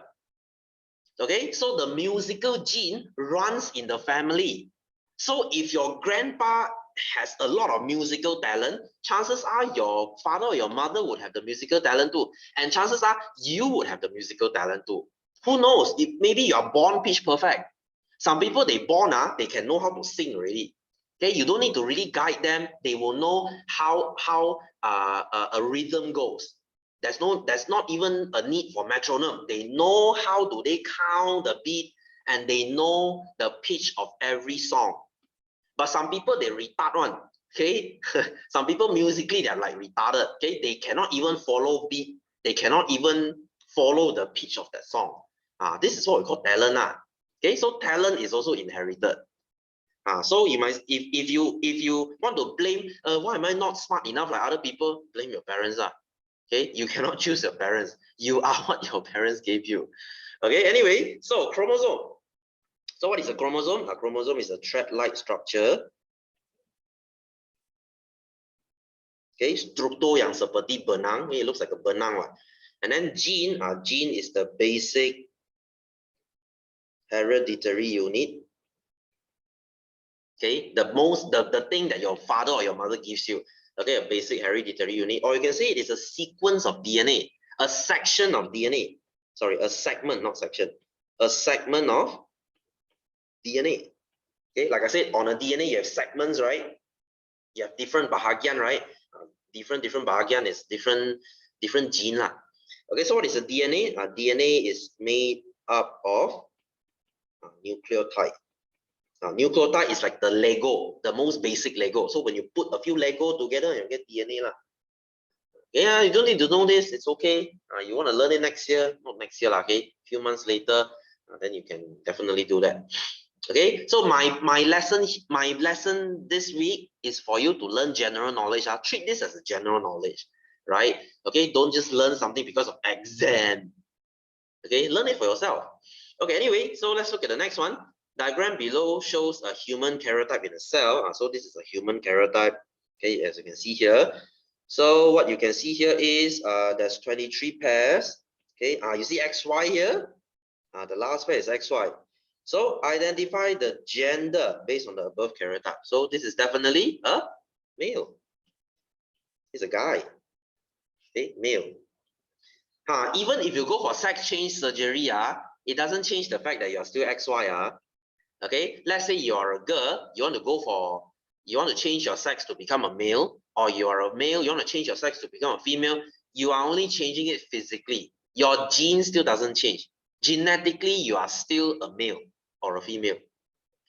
Okay, so the musical gene runs in the family. So if your grandpa has a lot of musical talent, chances are your father or your mother would have the musical talent too. And chances are you would have the musical talent too. Who knows? If maybe you are born pitch perfect. Some people, they born, they can know how to sing already. Okay, you don't need to really guide them. They will know how a rhythm goes. There's not even a need for metronome. They know how do they count the beat, and they know the pitch of every song. But some people, they retard one. Okay, some people musically they're like retarded. Okay, they cannot even follow beat. They cannot even follow the pitch of that song. This is what we call talent. Okay, so talent is also inherited. So you might, if you want to blame, why am I not smart enough like other people? Blame your parents. Okay, you cannot choose your parents. You are what your parents gave you. Okay, anyway, so chromosome. So what is a chromosome? A chromosome is a thread-like structure. Okay, struktur yang seperti benang. It looks like a benang lah. And then gene, gene is the basic hereditary unit. Okay, the thing that your father or your mother gives you. Okay, a basic hereditary unit, or you can say it is a sequence of DNA, a section of DNA. Sorry, a segment, not section. A segment of DNA. Okay, like I said, on a DNA you have segments, right? You have different bahagian, right? Different bahagian is different gene lah. Okay, so what is a DNA? DNA is made up of nucleotide. Nucleotide is like the Lego, the most basic Lego. So when you put a few Lego together, you get DNA lah. Yeah, you don't need to know this. It's okay. You want to learn it next year, not next year lah. Okay, a few months later, then you can definitely do that. Okay, so my lesson this week is for you to learn general knowledge. Treat this as a general knowledge, right? Okay, don't just learn something because of exam. Okay, learn it for yourself. Okay, anyway, so let's look at the next one. Diagram below shows a human karyotype in a cell. So this is a human karyotype. Okay, as you can see here. So what you can see here is there's 23 pairs. Okay, you see XY here. The last pair is XY. So identify the gender based on the above karyotype. So this is definitely a male. He's a guy. Okay, male. Even if you go for sex change surgery, it doesn't change the fact that you're still XY. Okay, let's say you're a girl, you want to change your sex to become a male, or you are a male, you want to change your sex to become a female, you are only changing it physically. Your gene still doesn't change. Genetically, you are still a male or a female.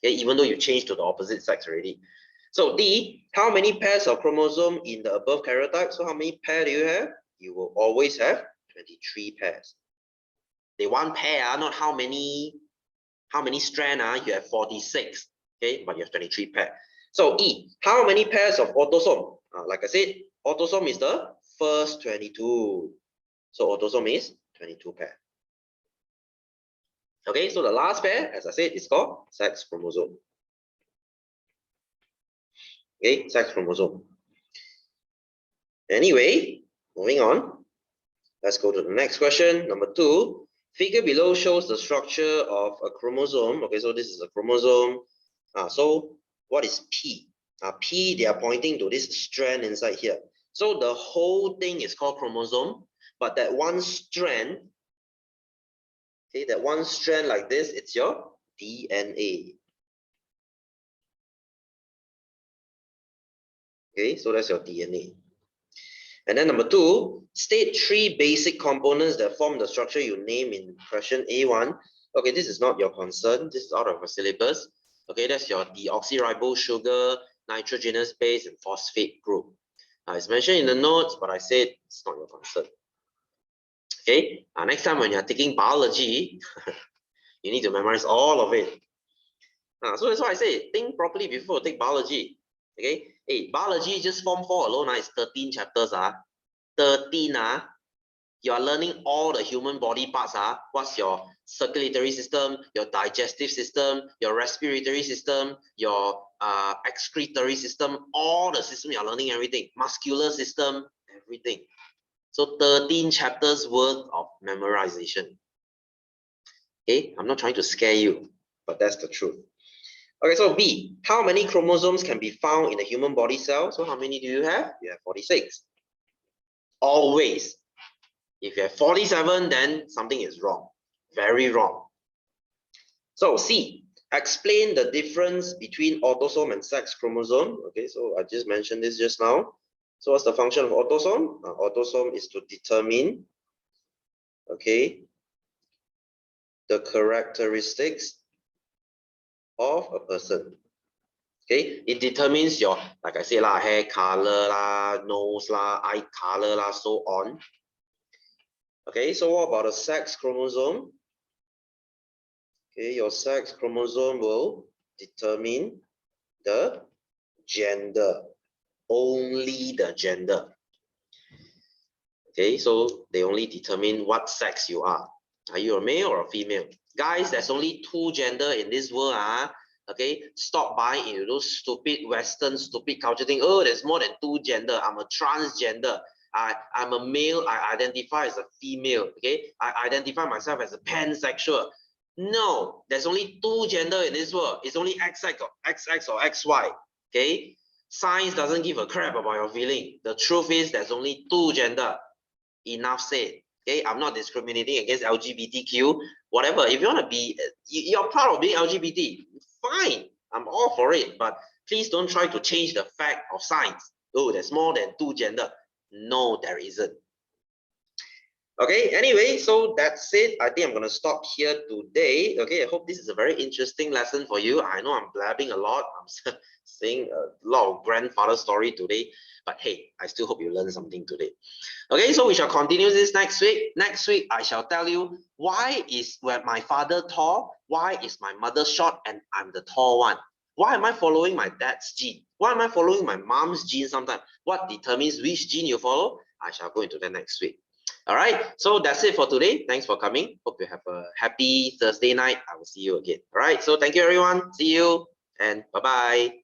Okay, even though you change to the opposite sex already. So D, how many pairs of chromosome in the above karyotype? So how many pairs do you have? You will always have 23 pairs. They one pair, not how many strands, you have 46. Okay, but you have 23 pairs. So E, how many pairs of autosome? Like I said, autosome is the first 22. So autosome is 22 pairs. Okay, so the last pair, as I said, is called sex chromosome. Okay, sex chromosome. Anyway, moving on. Let's go to the next question. Number 2. Figure below shows the structure of a chromosome. Okay, so this is a chromosome. So what is P? P, they are pointing to this strand inside here. So the whole thing is called chromosome, but that one strand, okay, that one strand like this, it's your DNA. Okay, so that's your DNA. And then number 2, state 3 basic components that form the structure you name in question A1. Okay, this is not your concern. This is out of your syllabus. Okay, that's your deoxyribose sugar, nitrogenous base, and phosphate group. It's mentioned in the notes, but I said it's not your concern. Okay, next time when you're taking biology, you need to memorize all of it. So that's why I say, think properly before you take biology. Okay, hey, biology just form 4 alone, it's 13 chapters. 13, you are learning all the human body parts. What's your circulatory system, your digestive system, your respiratory system, your excretory system, all the system you are learning everything, muscular system, everything. So 13 chapters worth of memorization. Okay, I'm not trying to scare you, but that's the truth. Okay, so B, how many chromosomes can be found in a human body cell? So how many do you have? You have 46. Always. If you have 47, then something is wrong. Very wrong. So C, explain the difference between autosome and sex chromosome. Okay, so I just mentioned this just now. So what's the function of autosome? Autosome is to determine, okay, the characteristics of a person. Okay, it determines your, like I said, hair color, nose, eye color, so on. Okay, so what about a sex chromosome? Okay, your sex chromosome will determine the gender, only the gender. Okay, so they only determine what sex you are. Are you a male or a female? Guys, there's only two gender in this world. Okay, stop buying into those stupid Western, stupid culture thing. Oh, there's more than two gender. I'm a transgender. I'm a male. I identify as a female. Okay, I identify myself as a pansexual. No, there's only two gender in this world. It's only XX or XY. Okay, science doesn't give a crap about your feeling. The truth is there's only two gender. Enough said. Okay, I'm not discriminating against LGBTQ, whatever. If you want to be, you're proud of being LGBT, fine. I'm all for it. But please don't try to change the fact of science. Oh, there's more than two gender. No, there isn't. Okay, anyway, so that's it. I think I'm going to stop here today. Okay, I hope this is a very interesting lesson for you. I know I'm blabbing a lot. I'm saying a lot of grandfather story today. But hey, I still hope you learned something today. Okay, so we shall continue this next week. Next week, I shall tell you why is when my father tall, why is my mother short, and I'm the tall one. Why am I following my dad's gene? Why am I following my mom's gene sometimes? What determines which gene you follow? I shall go into that next week. All right, so that's it for today. Thanks for coming. Hope you have a happy Thursday night. I will see you again. All right, so thank you everyone. See you and bye-bye.